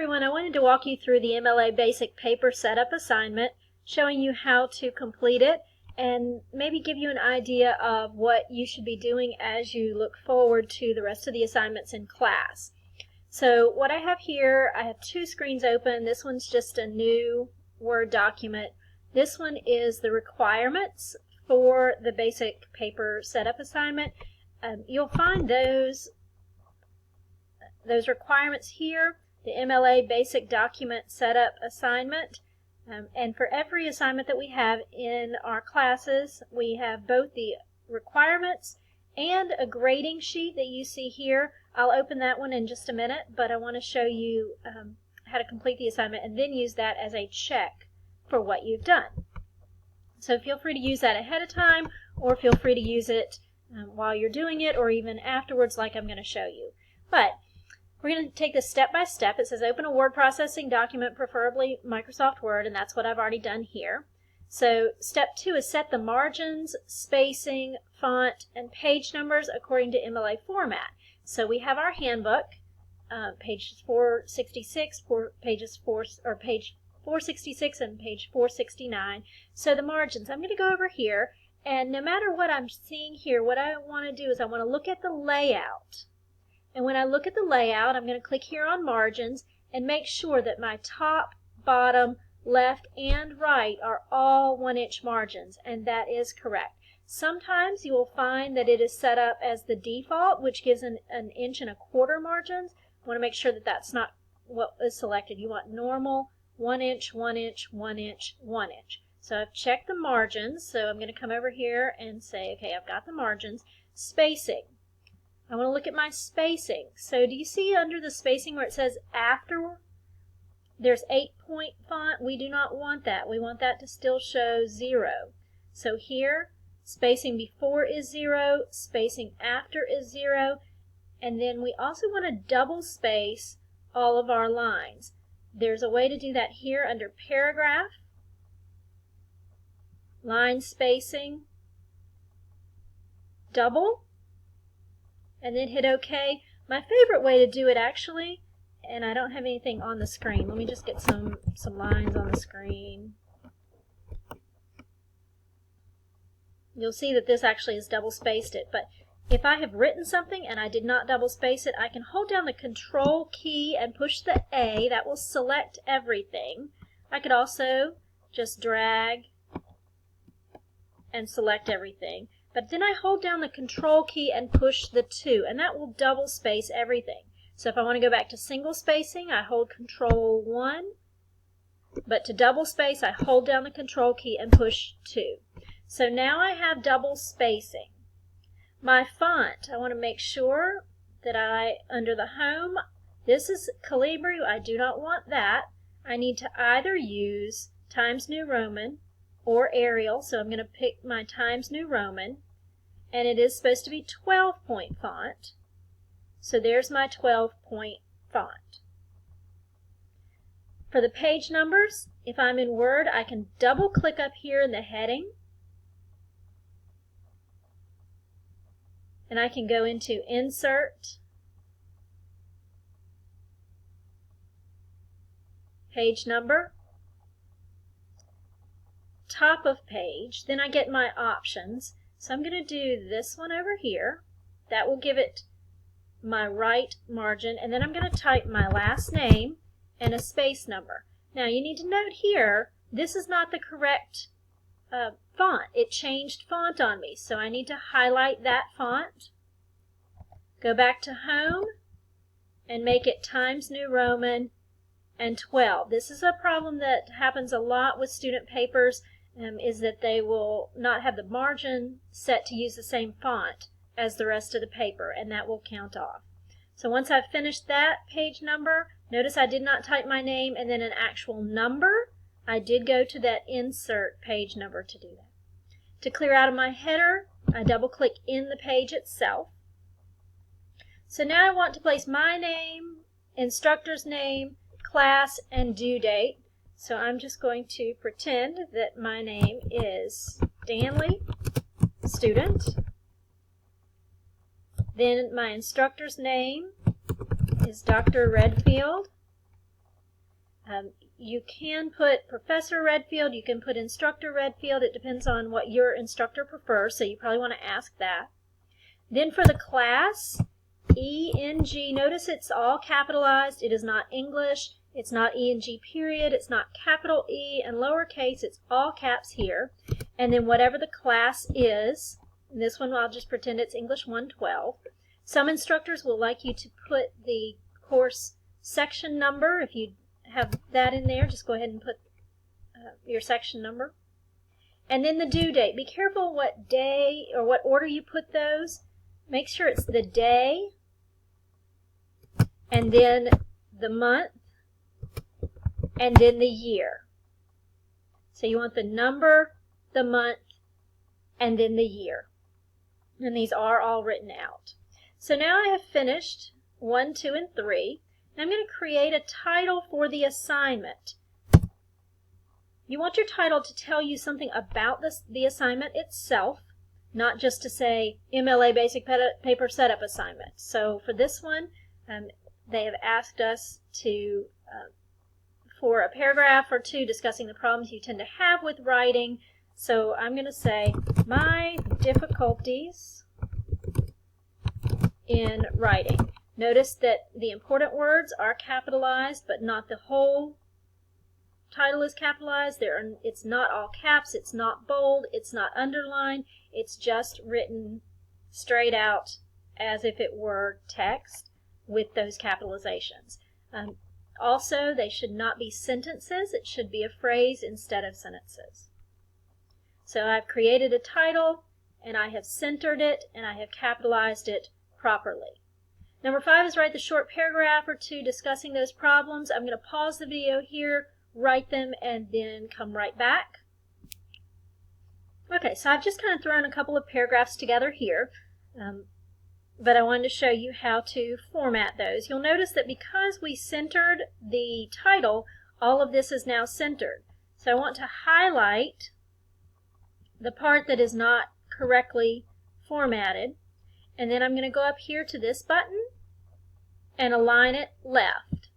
everyone, I wanted to walk you through the MLA Basic Paper Setup assignment, showing you how to complete it and maybe give you an idea of what you should be doing as you look forward to the rest of the assignments in class. So what I have here, I have two screens open. This one's just a new Word document. This one is the requirements for the Basic Paper Setup assignment. You'll find those requirements here, the MLA Basic Document Setup assignment. And for every assignment that we have in our classes, we have both the requirements and a grading sheet that you see here. I'll open that one in just a minute, but I want to show you how to complete the assignment and then use that as a check for what you've done. So feel free to use that ahead of time, or feel free to use it while you're doing it, or even afterwards like I'm going to show you. But we're going to take this step by step. It says open a word processing document, preferably Microsoft Word, and that's what I've already done here. So step 2 is set the margins, spacing, font, and page numbers according to MLA format. So we have our handbook, page 466, page 466 and page 469. So the margins, I'm going to go over here, and no matter what I'm seeing here, what I want to do is I want to look at the layout. And when I look at the layout, I'm going to click here on margins and make sure that my top, bottom, left, and right are all 1-inch margins, and that is correct. Sometimes you will find that it is set up as the default, which gives an 1 1/4 margins. I want to make sure that that's not what is selected. You want normal 1 inch, 1 inch, 1 inch, 1 inch. So I've checked the margins, so I'm going to come over here and say, okay, I've got the margins. Spacing. I want to look at my spacing. So do you see under the spacing where it says after there's 8-point font? We do not want that. We want that to still show 0. So here, spacing before is 0, spacing after is 0, and then we also want to double space all of our lines. There's a way to do that here under paragraph, line spacing, double, and then hit OK. My favorite way to do it actually, and I don't have anything on the screen. Let me just get some lines on the screen. You'll see that this actually has double spaced it, but if I have written something and I did not double space it, I can hold down the Control key and push the A. That will select everything. I could also just drag and select everything. But then I hold down the Control key and push the 2, and that will double space everything. So if I want to go back to single spacing, I hold Control 1, but to double space, I hold down the Control key and push 2. So now I have double spacing. My font, I want to make sure that under the Home, this is Calibri. I do not want that. I need to either use Times New Roman or Arial, so I'm going to pick my Times New Roman, and it is supposed to be 12-point font. So there's my 12-point font. For the page numbers, if I'm in Word, I can double click up here in the heading, and I can go into Insert, Page Number, Top of Page, then I get my options. So I'm going to do this one over here. That will give it my right margin, and then I'm going to type my last name and a space number. Now you need to note here, this is not the correct font. It changed font on me, so I need to highlight that font, go back to Home, and make it Times New Roman and 12. This is a problem that happens a lot with student papers, is that they will not have the margin set to use the same font as the rest of the paper, and that will count off. So once I've finished that page number, notice I did not type my name and then an actual number. I did go to that Insert Page Number to do that. To clear out of my header, I double click in the page itself. So now I want to place my name, instructor's name, class, and due date. So I'm just going to pretend that my name is Stanley, student. Then my instructor's name is Dr. Redfield. You can put Professor Redfield, you can put Instructor Redfield. It depends on what your instructor prefers, so you probably want to ask that. Then for the class, ENG, notice it's all capitalized. It is not English. It's not ENG period. It's not capital E and lowercase. It's all caps here. And then whatever the class is, in this one I'll just pretend it's English 112. Some instructors will like you to put the course section number. If you have that in there, just go ahead and put your section number. And then the due date. Be careful what day or what order you put those. Make sure it's the day and then the month and then the year. So you want the number, the month, and then the year. And these are all written out. So now I have finished 1, 2, and 3. And I'm going to create a title for the assignment. You want your title to tell you something about the assignment itself, not just to say MLA Basic Paper Setup Assignment. So for this one, they have asked us to, for a paragraph or two discussing the problems you tend to have with writing. So I'm going to say, my difficulties in writing. Notice that the important words are capitalized, but not the whole title is capitalized. It's not all caps, it's not bold, it's not underlined, it's just written straight out as if it were text with those capitalizations. Also, they should not be sentences. It should be a phrase instead of sentences. So I've created a title, and I have centered it, and I have capitalized it properly. Number 5 is write the short paragraph or two discussing those problems. I'm going to pause the video here, write them, and then come right back. Okay, so I've just kind of thrown a couple of paragraphs together here, but I wanted to show you how to format those. You'll notice that because we centered the title, all of this is now centered. So I want to highlight the part that is not correctly formatted, and then I'm going to go up here to this button and align it left.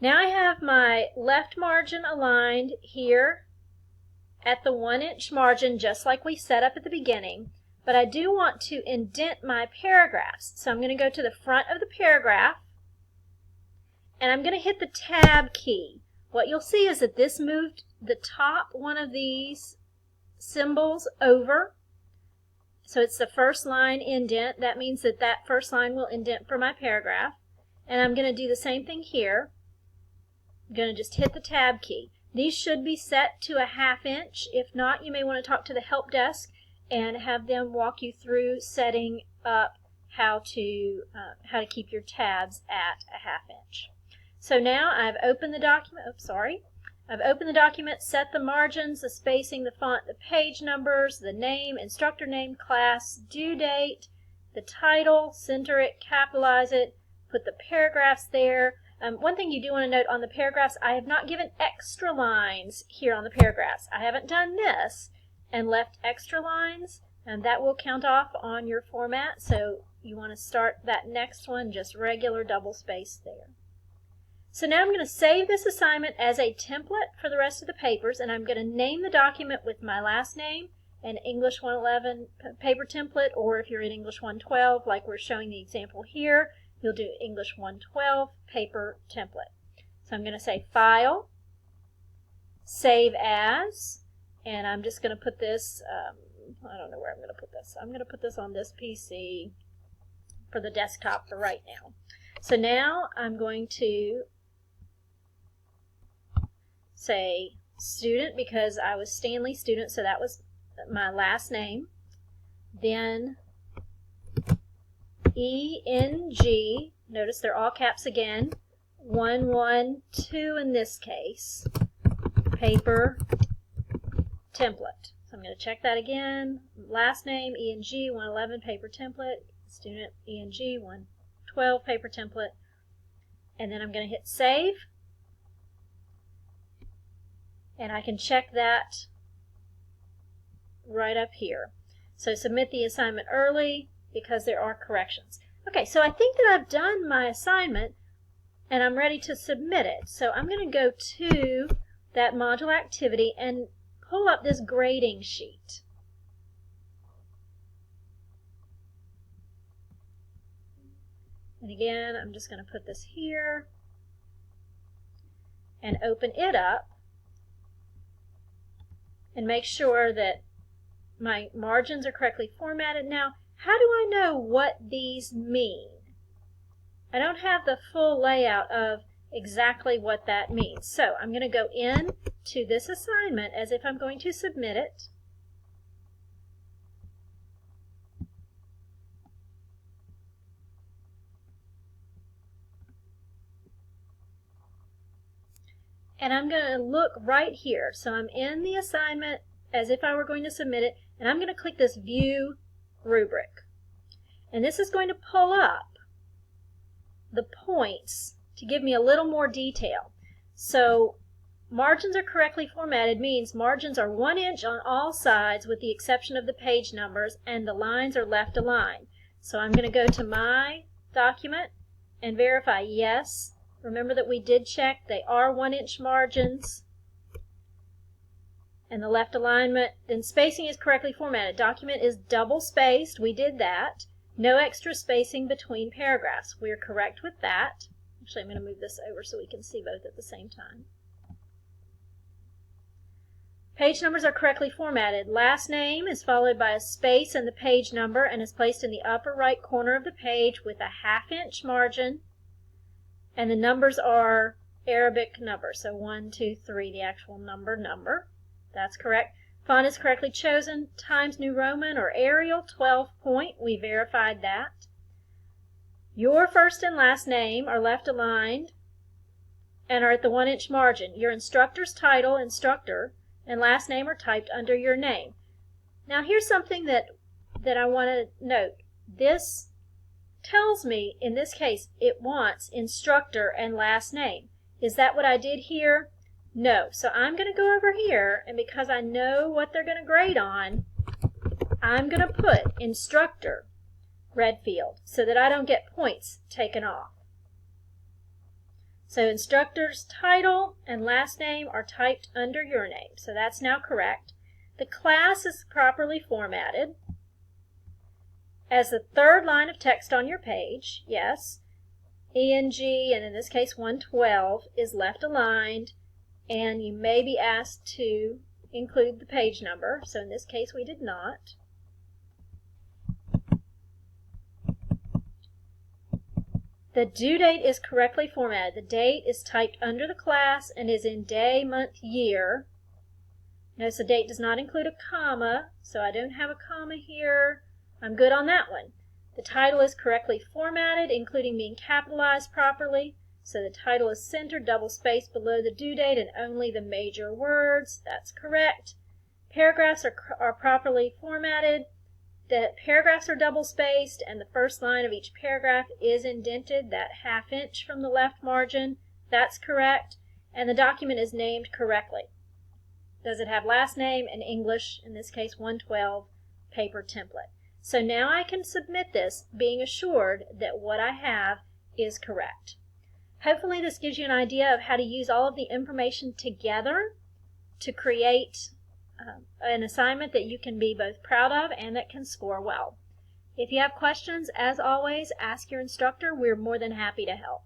Now I have my left margin aligned here at the 1-inch margin, just like we set up at the beginning, but I do want to indent my paragraphs. So I'm going to go to the front of the paragraph, and I'm going to hit the Tab key. What you'll see is that this moved the top one of these symbols over. So it's the first line indent. That means that that first line will indent for my paragraph. And I'm going to do the same thing here. I'm going to just hit the Tab key. These should be set to a 1/2 inch. If not, you may want to talk to the help desk and have them walk you through setting up how to keep your tabs at a 1/2 inch. So now I've opened the document. I've opened the document, set the margins, the spacing, the font, the page numbers, the name, instructor name, class, due date, the title, center it, capitalize it, put the paragraphs there. One thing you do want to note on the paragraphs, I have not given extra lines here on the paragraphs. I haven't done this and left extra lines, and that will count off on your format, so you want to start that next one just regular double space there. So now I'm going to save this assignment as a template for the rest of the papers, and I'm going to name the document with my last name and English 111 paper template, or if you're in English 112, like we're showing the example here, you'll do English 112 paper template. So I'm going to say File, Save As, and I'm just going to put this, I don't know where I'm going to put this. I'm going to put this on this PC for the desktop for right now. So now I'm going to say student because I was Stanley Student, so that was my last name. Then ENG, notice they're all caps again, 112 in this case, paper template. So I'm going to check that again. Last name, ENG, 111, paper template, student, ENG, 112, paper template, and then I'm going to hit save. And I can check that right up here. So submit the assignment early because there are corrections. Okay, so I think that I've done my assignment, and I'm ready to submit it. So I'm going to go to that module activity and pull up this grading sheet. And again, I'm just going to put this here and open it up and make sure that my margins are correctly formatted. Now, how do I know what these mean? I don't have the full layout of exactly what that means. So I'm going to go in to this assignment as if I'm going to submit it. And I'm going to look right here. So I'm in the assignment as if I were going to submit it, and I'm going to click this View Rubric. And this is going to pull up the points to give me a little more detail. So margins are correctly formatted means margins are 1 inch on all sides with the exception of the page numbers, and the lines are left aligned. So I'm going to go to my document and verify yes. Remember that we did check they are 1 inch margins and the left alignment. Then spacing is correctly formatted. Document is double spaced. We did that. No extra spacing between paragraphs. We're correct with that. Actually, I'm going to move this over so we can see both at the same time. Page numbers are correctly formatted. Last name is followed by a space and the page number and is placed in the upper right corner of the page with a 1/2 inch margin. And the numbers are Arabic numbers, so 1, 2, 3, the actual number. That's correct. Font is correctly chosen. Times New Roman or Arial, 12 point. We verified that. Your first and last name are left aligned and are at the 1 inch margin. Your instructor's title, instructor, and last name are typed under your name. Now here's something that I want to note. This tells me, in this case, it wants instructor and last name. Is that what I did here? No. So I'm going to go over here, and because I know what they're going to grade on, I'm going to put instructor, Redfield, so that I don't get points taken off. So instructor's title and last name are typed under your name. So that's now correct. The class is properly formatted as the third line of text on your page, yes. ENG, and in this case 112, is left aligned, and you may be asked to include the page number. So in this case we did not. The due date is correctly formatted. The date is typed under the class and is in day, month, year. Notice the date does not include a comma, so I don't have a comma here. I'm good on that one. The title is correctly formatted, including being capitalized properly. So the title is centered, double spaced below the due date, and only the major words. That's correct. Paragraphs are properly formatted. The paragraphs are double spaced, and the first line of each paragraph is indented, that 1/2 inch from the left margin. That's correct. And the document is named correctly. Does it have last name and English, in this case 112, paper template. So now I can submit this being assured that what I have is correct. Hopefully this gives you an idea of how to use all of the information together to create an assignment that you can be both proud of and that can score well. If you have questions, as always, ask your instructor. We're more than happy to help.